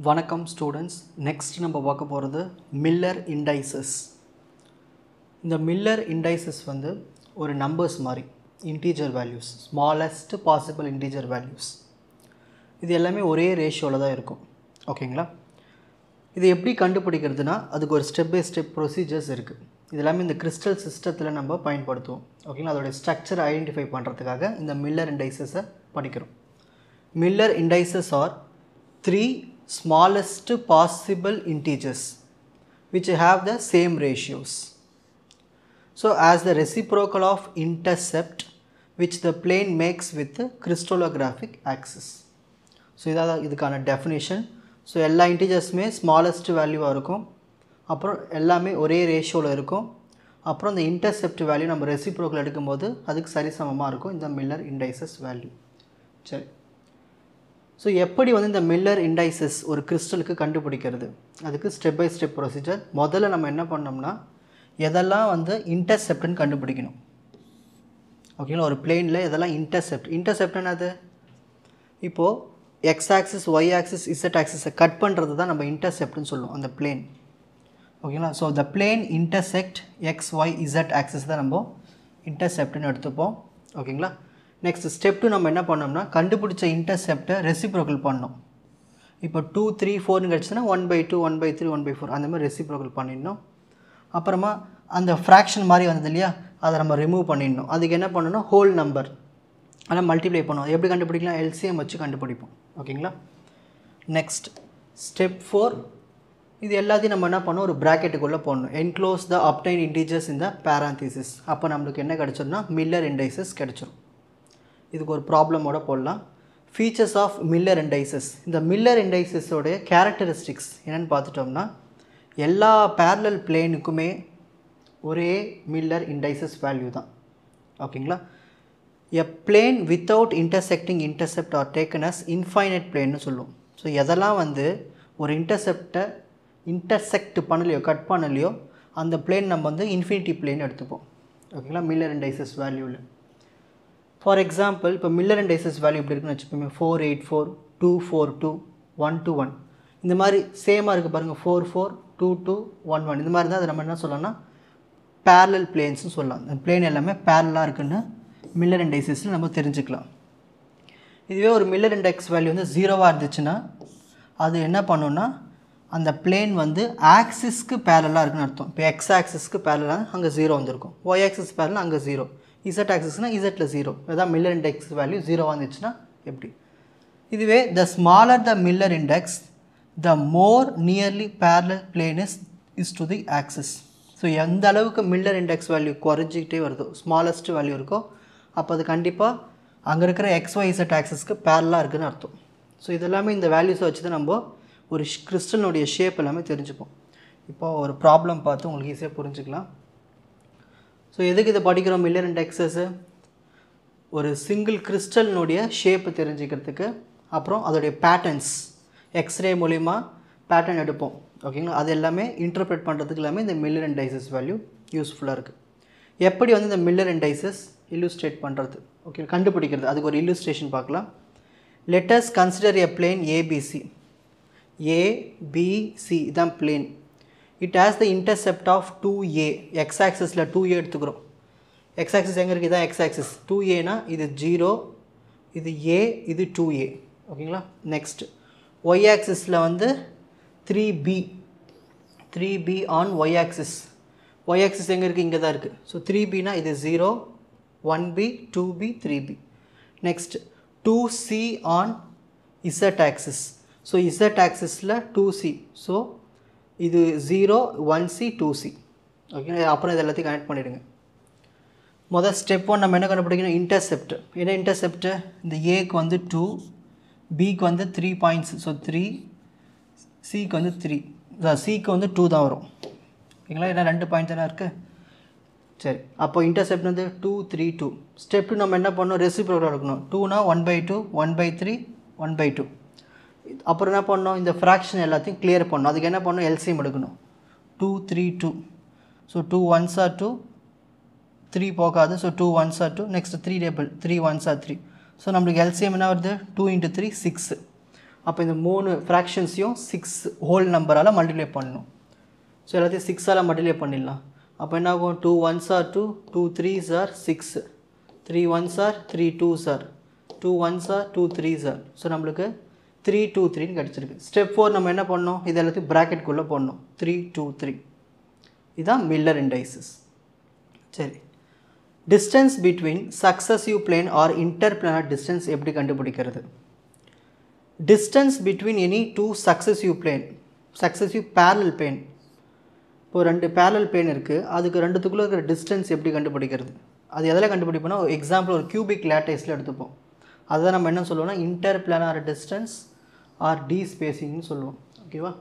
வணக்கம் students. Next நம்ம பார்க்க போகிறது மில்லர் இண்டைசஸ். இந்த மில்லர் இண்டைசஸ் வந்து ஒரு நம்பர்ஸ் மாதிரி, integer values, smallest possible integer values. இது எல்லாமே ஒரே ரேஷியோவில் தான் இருக்கும். ஓகேங்களா? இது எப்படி கண்டுபிடிக்கிறதுனா அதுக்கு ஒரு ஸ்டெப் பை ஸ்டெப் ப்ரொசீஜர்ஸ் இருக்குது. இது எல்லாமே இந்த கிறிஸ்டல் சிஸ்டத்தில் நம்ம பயன்படுத்துவோம். ஓகேங்களா? அதோடைய ஸ்ட்ரக்சரை ஐடென்டிஃபை பண்ணுறதுக்காக இந்த மில்லர் இண்டைசஸை படிக்கிறோம். Miller indices are 3 smallest possible integers which have the same ratios. So as the reciprocal of intercept which the plane makes with the crystallographic axis. So இதுக்கான definition. So எல்லா integersமே smallest value இருக்கும், அப்புறம் எல்லாமே ஒரே ரேஷியோவில் இருக்கும், அப்புறம் இந்த intercept value நம்ம reciprocal எடுக்கும்போது அதுக்கு சரிசமமாக இருக்கும் இந்த மில்லர் இண்டைசஸ் வேல்யூ. சரி, ஸோ எப்படி வந்து இந்த மில்லர் இண்டைசஸ் ஒரு கிறிஸ்டலுக்கு கண்டுபிடிக்கிறது, அதுக்கு ஸ்டெப் பை ஸ்டெப் ப்ரொசீஜர். முதல்ல நம்ம என்ன பண்ணோம்னா எதெல்லாம் வந்து இன்டர்செப்ட்னு கண்டுபிடிக்கணும். ஓகேங்களா? ஒரு பிளேனில் எதெல்லாம் இன்டர்செப்ட்னா அது இப்போது X axis, Y axis, Z ஆக்சிஸை கட் பண்ணுறது தான் நம்ம இன்டர்செப்ட்னு சொல்லுவோம் அந்த பிளேன். ஓகேங்களா? So the plane intersect X, Y, Z axis தான் நம்ம இன்டர்செப்ட்னு எடுத்துப்போம். ஓகேங்களா? நெக்ஸ்ட் ஸ்டெப் 2 நம்ம என்ன பண்ணோம்னா கண்டுபிடிச்ச இன்டர்செப்டை ரெசிப்ரோக்கல் பண்ணோம். இப்போ 2, 3, 4ன்னு கிடச்சுன்னா 1/2, 1/3, 1/4 அந்த மாதிரி ரெசிப்ரோக்கல் பண்ணிடணும். அப்புறமா அந்த ஃப்ராக்ஷன் மாதிரி வந்தது இல்லையா, அதை நம்ம ரிமூவ் பண்ணிடணும். அதுக்கு என்ன பண்ணணும், ஹோல் நம்பர் ஆனால் மல்டிப்ளை பண்ணுவோம். எப்படி கண்டுபிடிக்கலாம், எல்சிஎம் வச்சு கண்டுபிடிப்போம். ஓகேங்களா? நெக்ஸ்ட் ஸ்டெப் 4, இது எல்லாத்தையும் நம்ம என்ன பண்ணோம், ஒரு ப்ராக்கெட்டுக்குள்ளே போடணும். என்க்ளோஸ் த அப்டைன் இன்டீஜர்ஸ் இந்த பேராந்தீசிஸ். அப்போ நம்மளுக்கு என்ன கிடச்சிரும்னா மில்லர் இண்டைசஸ் கிடச்சிரும். இதுக்கு ஒரு ப்ராப்ளமோட போடலாம். Features of Miller indices. இந்த மில்லர் இண்டைசஸோடைய கேரக்டரிஸ்டிக்ஸ் என்னென்னு பார்த்துட்டோம்னா எல்லா பேரலல் பிளேனுக்குமே ஒரே மில்லர் இண்டைசஸ் வேல்யூ தான். ஓகேங்களா? A plane without intersecting intercept are taken as infinite பிளேன்னு சொல்லுவோம். ஸோ எதெல்லாம் வந்து ஒரு இன்டர்செப்டை இன்டர்செக்ட் பண்ணலையோ, கட் பண்ணலையோ, அந்த பிளேன் நம்ம வந்து இன்ஃபினிட்டி பிளேன் எடுத்துப்போம். ஓகேங்களா? மில்லர் இண்டைசஸ் வேல்யூவில். ஃபார் எக்ஸாம்பிள் இப்போ மில்லர் இண்டைசஸ் வேல்யூ எப்படி இருக்குன்னு வச்சுப்போமே, 484, 242, 121 இந்த மாதிரி சேமாக இருக்குது பாருங்கள். 44, 22, 11 இந்த மாதிரி தான் அதை நம்ம என்ன சொல்லலாம்னா பேரலல் பிளேன்ஸ்னு சொல்லலாம். அந்த பிளேன் எல்லாமே பேரலாக இருக்குன்னு மில்லர் இண்டைசஸில் நம்ம தெரிஞ்சுக்கலாம். இதுவே ஒரு மில்லர் இண்டெக்ஸ் வேல்யூ வந்து 0வாக இருந்துச்சுன்னா அது என்ன பண்ணோன்னா அந்த பிளேன் வந்து ஆக்சிஸ்க்கு பேரலாக இருக்குன்னு அர்த்தம். இப்போ எக்ஸ் ஆக்சிஸ்க்கு பேரலாக அங்கே 0 வந்திருக்கும், ஒய் ஆக்சிஸ் பேரலாக அங்கே 0, இசட் ஆக்சிஸ்னால் இசட்டில் 0. அதான் மில்லர் இண்டெக்ஸ் வேல்யூ 0வாக இருந்துச்சுன்னா எப்படி. இதுவே the smaller the Miller index the more nearly parallel plane is to the axis. So எந்த அளவுக்கு மில்லர் இண்டெக்ஸ் வேல்யூ குறைஞ்சிக்கிட்டே வருதோ, ஸ்மாலஸ்ட் வேல்யூ இருக்கோ, அப்போ அது கண்டிப்பாக அங்கே இருக்கிற எக்ஸ், ஒய், இசட் ஆக்சிஸ்க்கு பேரலாக இருக்குதுன்னு அர்த்தம். ஸோ இதெல்லாமே இந்த வேல்யூஸை வச்சு தான் நம்ம ஒரு கிறிஸ்டலுடைய ஷேப் எல்லாமே தெரிஞ்சுப்போம். இப்போ ஒரு ப்ராப்ளம் பார்த்து உங்களுக்கு ஈஸியாக புரிஞ்சுக்கலாம். ஸோ எதுக்கு இதை படிக்கிறோம் மில்லர் இண்டெக்ஸஸு, ஒரு சிங்கிள் கிறிஸ்டலினுடைய ஷேப்பு தெரிஞ்சுக்கிறதுக்கு, அப்புறம் அதோடைய பேட்டர்ன்ஸ் எக்ஸ்ரே மூலிமா பேட்டர்ன் எடுப்போம். ஓகேங்களா? அது எல்லாமே இன்டர்பிரேட் பண்ணுறதுக்கு எல்லாமே இந்த மில்லர் இண்டைசஸ் வேல்யூ யூஸ்ஃபுல்லாக இருக்குது. எப்படி வந்து இந்த மில்லர் இண்டைசஸ் இல்லுஸ்ட்ரேட் பண்ணுறது, ஓகே, கண்டுபிடிக்கிறது, அதுக்கு ஒரு இல்லுஸ்ட்ரேஷன் பார்க்கலாம். Let us consider a plane ABC. ABC இதான் plane. It has the intercept of 2a. X ஆக்சிஸில் 2a எடுத்துக்கிறோம். எக்ஸ் ஆக்சிஸ் எங்கே இருக்குது, இதான் எக்ஸ் ஆக்சிஸ். 2aனா இது 0, இது a, இது 2a. ஓகேங்களா? நெக்ஸ்ட் ஒய் ஆக்சிஸில் வந்து 3b on Y axis. Y axis எங்கே இருக்குது, இங்கே தான் இருக்குது. ஸோ 3bனா இது 0, 1b, 2b, 3b. Next 2c on Z axis. So Z ஆக்சிஸில் 2c. ஸோ இது 0, 1c, 2c. ஓகே, அப்புறம் இது எல்லாத்தையும் கனெக்ட் பண்ணிவிடுங்க. முதல் ஸ்டெப் 1 நம்ம என்ன கண்டுபிடிக்கணும், இன்டர்செப்ட். என்ன இன்டர்செப்ட்டு, இந்த ஏக்கு வந்து 2, பிக்கு வந்து 3 பாயிண்ட்ஸ். ஸோ 3, சிக்கு வந்து 3, சிக்கு வந்து 2 தான் வரும். ஓகேங்களா? ஏன்னா 2 பாயிண்ட் தானே இருக்குது. சரி, அப்போ இன்டர்செப்ட் வந்து 2, 3, 2. ஸ்டெப் 2 நம்ம என்ன பண்ணணும், ரெசிப்ரோக்கல் எடுக்கணும். 2னா 1/2, 1/3, 1/2. அப்புறம் என்ன பண்ணணும், இந்த ஃப்ராக்ஷன் எல்லாத்தையும் கிளியர் பண்ணணும். அதுக்கு என்ன பண்ணணும், எல்சிஎம் எடுக்கணும். 2, 3, 2. ஸோ 2 1s are 2, 3 போகாது. So 2 1s are 2. Next 3 1s are 3. So நம்மளுக்கு எல்சிஎம் என்ன வருது, 2 × 3 6. அப்போ இந்த 3 ஃப்ராக்ஷன்ஸையும் 6 ஹோல் நம்பரால் மல்டிப்ளை பண்ணணும். ஸோ எல்லாத்தையும் 6ஆல் மல்டிப்ளை பண்ணிடலாம். அப்போ என்ன ஆகும்? 2 1s are 2, 2 3s are 6, 3 1s are 3 2s are 2 1s are 2 3s are. So நம்மளுக்கு 3 2 3ன்னு கிடச்சிருக்கு. ஸ்டெப் 4 நம்ம என்ன பண்ணோம்? இது எல்லாத்தையும் ப்ராக்கெட்குள்ளே போடணும். 3 2 3 இதுதான் மில்லர் இண்டைசஸ். சரி, distance between successive plane or interplanar distance எப்படி கண்டுபிடிக்கிறது? Distance between any two successive parallel plane. இப்போ 2 பேரலல் பிளேன் இருக்குது, அதுக்கு ரெண்டுத்துக்குள்ளே இருக்கிற டிஸ்டன்ஸ் எப்படி கண்டுபிடிக்கிறது? அது எதில் கண்டுபிடிப்போம்னா, எக்ஸாம்பிள் ஒரு கியூபிக் லேட்டைஸில் எடுத்துப்போம். அதை நம்ம என்ன சொல்லுவோம்னா இன்டர்பிளானர் டிஸ்டன்ஸ் ஆர் டி ஸ்பேசிங்னு சொல்லுவோம். ஓகேவா?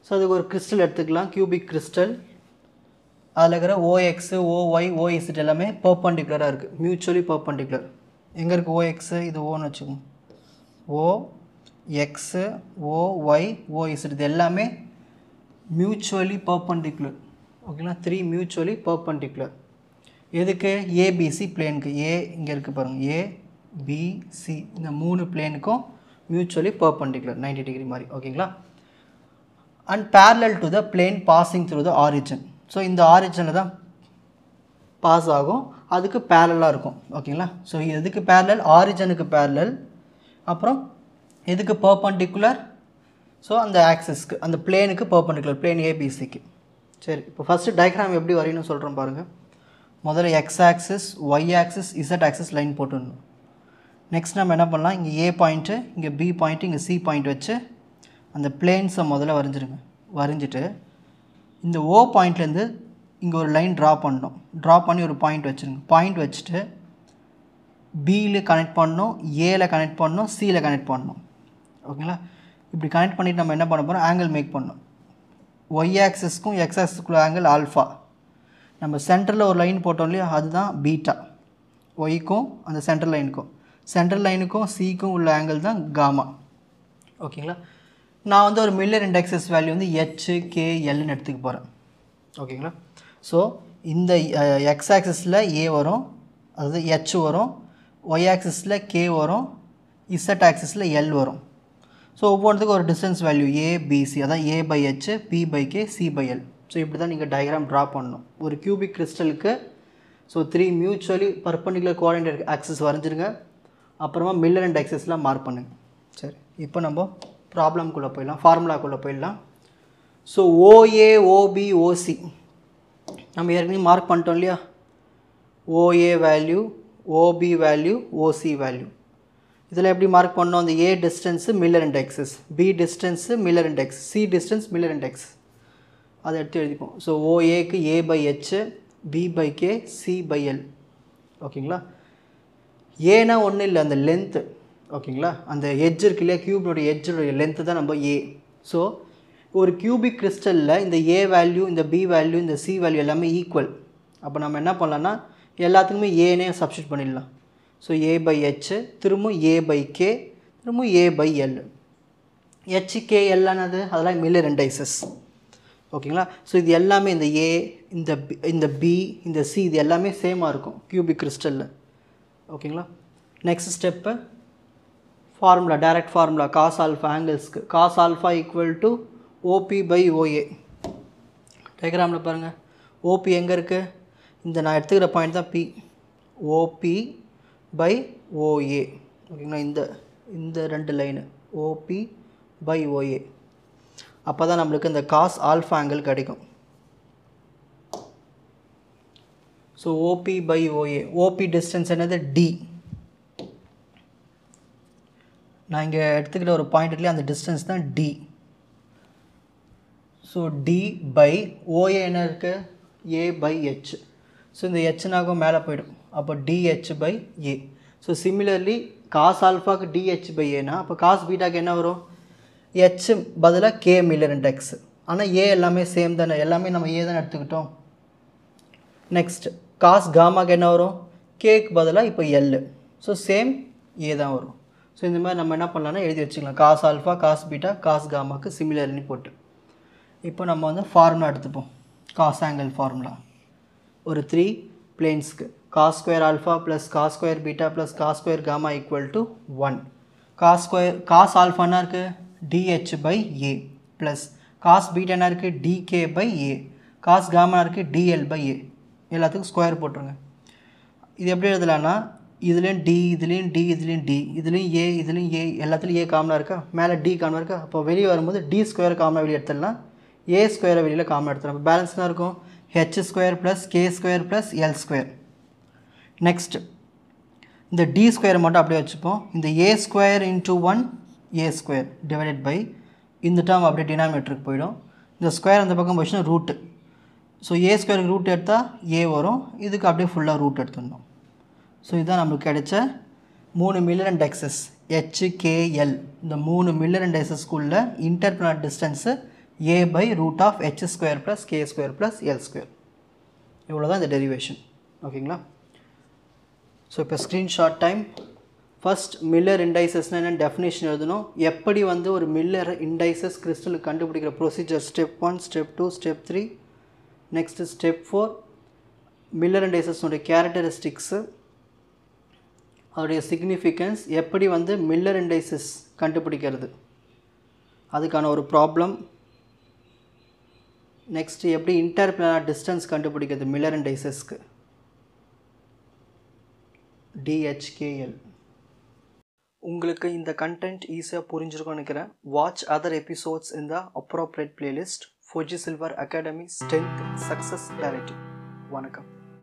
ஸோ அதுக்கு ஒரு கிறிஸ்டல் எடுத்துக்கலாம், கியூபிக் கிறிஸ்டல். அதில் இருக்கிற OX OY OZ எல்லாமே பர்பண்டிகுலராக இருக்குது, மியூச்சுவலி பர்பண்டிகுலர். எங்கே இருக்குது OX? இது ஓன்னு வச்சுக்கோங்க. OX OY OZ இது எல்லாமே மியூச்சுவலி பர்பண்டிகுலர். ஓகேங்களா? 3 மியூச்சுவலி பர்பண்டிகுலர். எதுக்கு? ABC பிளேனுக்கு. ஏ இங்கே இருக்குது பாருங்கள், ABC இந்த 3 பிளேனுக்கும் மியூச்சுவலி பர்பண்டிகுலர் 90 டிகிரி மாதிரி. ஓகேங்களா? And parallel to the plane passing through the origin. So இந்த ஆரிஜினில் தான் பாஸ் ஆகும், அதுக்கு பேரலாக இருக்கும். ஓகேங்களா? ஸோ எதுக்கு பேரலல்? ஆரிஜனுக்கு பேரலல். அப்புறம் எதுக்கு பர்பண்டிகுலர்? ஸோ அந்த ஆக்சிஸ்க்கு, அந்த பிளேனுக்கு பர்பண்டிகுலர், பிளேன் ஏபிசிக்கு. சரி, இப்போ ஃபஸ்ட்டு டயக்ராம் எப்படி வரையணும்னு சொல்கிறேன் பாருங்கள். முதல்ல X axis, Y axis, Z axis line போட்டுடணும். நெக்ஸ்ட் நம்ம என்ன பண்ணலாம், இங்கே ஏ பாயிண்ட்டு, இங்கே பி பாயிண்ட்டு, இங்கே சி பாயிண்ட் வச்சு அந்த பிளேன்ஸை முதல்ல வரைஞ்சிருங்க. வரைஞ்சிட்டு இந்த ஓ பாயிண்ட்லேருந்து இங்கே ஒரு லைன் ட்ரா பண்ணணும். ட்ரா பண்ணி ஒரு பாயிண்ட் வச்சுருங்க. பாயிண்ட் வச்சுட்டு பியில் கனெக்ட் பண்ணணும், ஏல கனெக்ட் பண்ணணும், சியில் கனெக்ட் பண்ணணும். ஓகேங்களா? இப்படி கனெக்ட் பண்ணிவிட்டு நம்ம என்ன பண்ண போகிறோம், ஆங்கிள் மேக் பண்ணணும். ஒய் ஆக்சிஸ்க்கும் எக்ஸ் ஆக்சிஸ்க்குள்ள ஆங்கிள் ஆல்ஃபா. நம்ம சென்டரில் ஒரு லைன் போட்டோம் இல்லையா, அதுதான் பீட்டா. ஒய்க்கும் அந்த சென்ட்ரல் லைனுக்கும் சிக்கும் உள்ள ஆங்கிள் தான் காமா. ஓகேங்களா? நான் வந்து ஒரு மில்லர் இண்டெக்ஸஸ் வேல்யூ வந்து HKLன்னு எடுத்துக்க போகிறேன். ஓகேங்களா? ஸோ இந்த எக்ஸ் ஆக்சிஸில் ஏ வரும், அதாவது H வரும், ஒய் ஆக்சிஸில் கே வரும், இசட் ஆக்சிஸில் எல் வரும். ஸோ ஒவ்வொன்றுத்துக்கு ஒரு டிஸ்டன்ஸ் வேல்யூ ABC, அதான் A/H, P/K, C/L. ஸோ இப்படி தான் நீங்கள் டயக்ராம் ட்ரா பண்ணணும் ஒரு கியூபிக் கிறிஸ்டலுக்கு. So 3 mutually perpendicular coordinate axis வரைஞ்சிருங்க. அப்புறமா மில்லர் அண்ட் ஆக்சிஸ்லாம் மார்க் பண்ணுங்க. சரி, இப்போ நம்ம ப்ராப்ளம்குள்ளே போயிடலாம், ஃபார்முலாக்குள்ளே போயிடலாம். ஸோ OA OB OC நம்ம ஏற்கனவே மார்க் பண்ணிட்டோம் இல்லையா. OA value, OB value, OC value. இதில் எப்படி மார்க் பண்ணோம்? அந்த A distance Miller and axis, B distance Miller and axis, C distance Miller and axis, அதை எடுத்து எழுதிப்போம். So OAக்கு A/H, B/K, C/L. ஓகேங்களா? ஏன்னா ஒன்றும் இல்லை, அந்த லென்த்து. ஓகேங்களா? அந்த எட்ஜ் இருக்கு இல்லையா, கியூபினுடைய எட்ஜுடைய லென்த்து தான் நம்ம A. ஸோ ஒரு கியூபிக் கிறிஸ்டலில் இந்த A வேல்யூ, இந்த B வேல்யூ, இந்த C வேல்யூ எல்லாமே ஈக்குவல். அப்போ நம்ம என்ன பண்ணலான்னா எல்லாத்துக்குமே ஏனே சப்ஸ்டியூட் பண்ணிடலாம். ஸோ A/H, திரும்ப A/K, திரும்ப A/L. HKL ஆனது அதெல்லாம் மில்லர் இண்டைசஸ். ஓகேங்களா? ஸோ இது எல்லாமே இந்த A, இந்த B, இந்த C இது எல்லாமே சேமாக இருக்கும் கியூபிக் கிறிஸ்டலில். ஓகேங்களா? Next step formula, direct formula cos alpha ஆங்கிள்ஸ்க்கு. Cos alpha equal to OP/OA. டயக்ராமில் பாருங்கள், OP எங்கே இருக்குது? இந்த நான் எடுத்துக்கிற பாயிண்ட் தான் P. OP/OA. ஓகேங்களா? இந்த 2 லைனு OP/OA. அப்போ தான் நம்மளுக்கு இந்த காஸ் ஆல்ஃபா ஆங்கிள் கிடைக்கும். ஸோ OP/OA, OP டிஸ்டன்ஸ் என்னது? D. நான் இங்கே எடுத்துக்கிட்ட ஒரு பாயிண்ட் இல்லையா, அந்த டிஸ்டன்ஸ் தான் D. ஸோ D/OA என்ன இருக்குது? A/H. ஸோ இந்த H-நாகும் மேலே போய்டும், அப்போ DH/A. ஸோ சிமிலர்லி காஸ் ஆல்ஃபாக்கு DH/Aனா அப்போ காஸ் பீட்டாக்கு என்ன வரும்? H பதிலாக K மில்லர் அண்ட் X. ஆனால் A எல்லாமே சேம் தானே, எல்லாமே நம்ம A தான் எடுத்துக்கிட்டோம். நெக்ஸ்ட் காஸ் காமாக்கு என்ன வரும்? கேக்கு பதிலாக இப்போ L. ஸோ சேம் A தான் வரும். ஸோ இந்த மாதிரி நம்ம என்ன பண்ணலாம்னா எழுதி வச்சுக்கலாம், cos alpha, cos beta, cos காமாக்கு சிமிலர்னு போட்டு. இப்போ நம்ம வந்து ஃபார்முலா எடுத்துப்போம், காஸ் ஆங்கிள் ஃபார்முலா. ஒரு 3 பிளேன்ஸ்க்கு cos square alpha plus cos square beta plus cos square gamma equal to 1. Cos alpha என்ன இருக்குது dh/a ப்ளஸ் காஸ் பீட்டா என்ன இருக்குது dk/a காஸ் காமா இருக்குது dl/a எல்லாத்துக்கும் ஸ்கொயர் போட்டுருங்க. இது எப்படி எழுதலான்னா இதுலேயும் டி இதுலேயும் டி இதுலேயும் டி இதுலேயும் ஏ இதுலேயும் ஏ எல்லாத்துலேயும் ஏ காமனாக இருக்கா, மேலே டி காமனாக இருக்கா. அப்போ வெளியே வரும்போது டி ஸ்கொயர் காமனாக வெளியே எடுத்துடலாம், ஏ ஸ்கொயரை வெளியில் காமனாக எடுத்துடலாம். இப்போ பேலன்ஸ் தான் இருக்கும் H square plus K square plus L square. Next இந்த டி ஸ்கொயரை மட்டும் அப்படியே வச்சுப்போம். இந்த A square into 1 A square divided by இந்த டேர்ம் அப்படியே டினாமினேட்டருக்கு போயிடும். இந்த ஸ்கொயர் அந்த பக்கம் போச்சுன்னா ரூட்டு. ஸோ ஏ ஸ்கொயருக்கு ரூட் எடுத்தால் ஏ வரும், இதுக்கு அப்படியே ஃபுல்லாக ரூட் எடுத்துடணும். ஸோ இதுதான் நம்மளுக்கு கிடைச்ச 3 மில்லர் இண்டெக்ஸஸ் HKL. இந்த 3 மில்லர் இண்டெக்ஸஸ்க்குள்ள interplanar distance a/√h square plus K square plus L square. இவ்வளோ தான் இந்த டெரிவேஷன். ஓகேங்களா. ஸோ இப்போ ஸ்க்ரீன்ஷாட் டைம். ஃபர்ஸ்ட் மில்லர் இண்டைசஸ்னால் என்ன டெஃபினேஷன் எழுதணும், எப்படி வந்து ஒரு மில்லர் இண்டைசஸ் கிறிஸ்டலுக்கு கண்டுபிடிக்கிற procedure step 1 step 2 step 3. Next step 4 Miller இண்டைசஸ்னுடைய கேரக்டரிஸ்டிக்ஸு, அதோடைய சிக்னிஃபிகன்ஸ், எப்படி வந்து மில்லர் இண்டைசஸ் கண்டுபிடிக்கிறது அதுக்கான ஒரு ப்ராப்ளம். நெக்ஸ்ட்டு எப்படி இன்டர்பிளானட் டிஸ்டன்ஸ் கண்டுபிடிக்கிறது மில்லர் இண்டைசஸ்க்கு DHKL. உங்களுக்கு இந்த கண்டென்ட் ஈஸியாக புரிஞ்சிருக்கும்னு நினைக்கிறேன். வாட்ச் அதர் எபிசோட்ஸ் இன் த appropriate playlist. Fuji silver academy strength success clarity. வணக்கம்.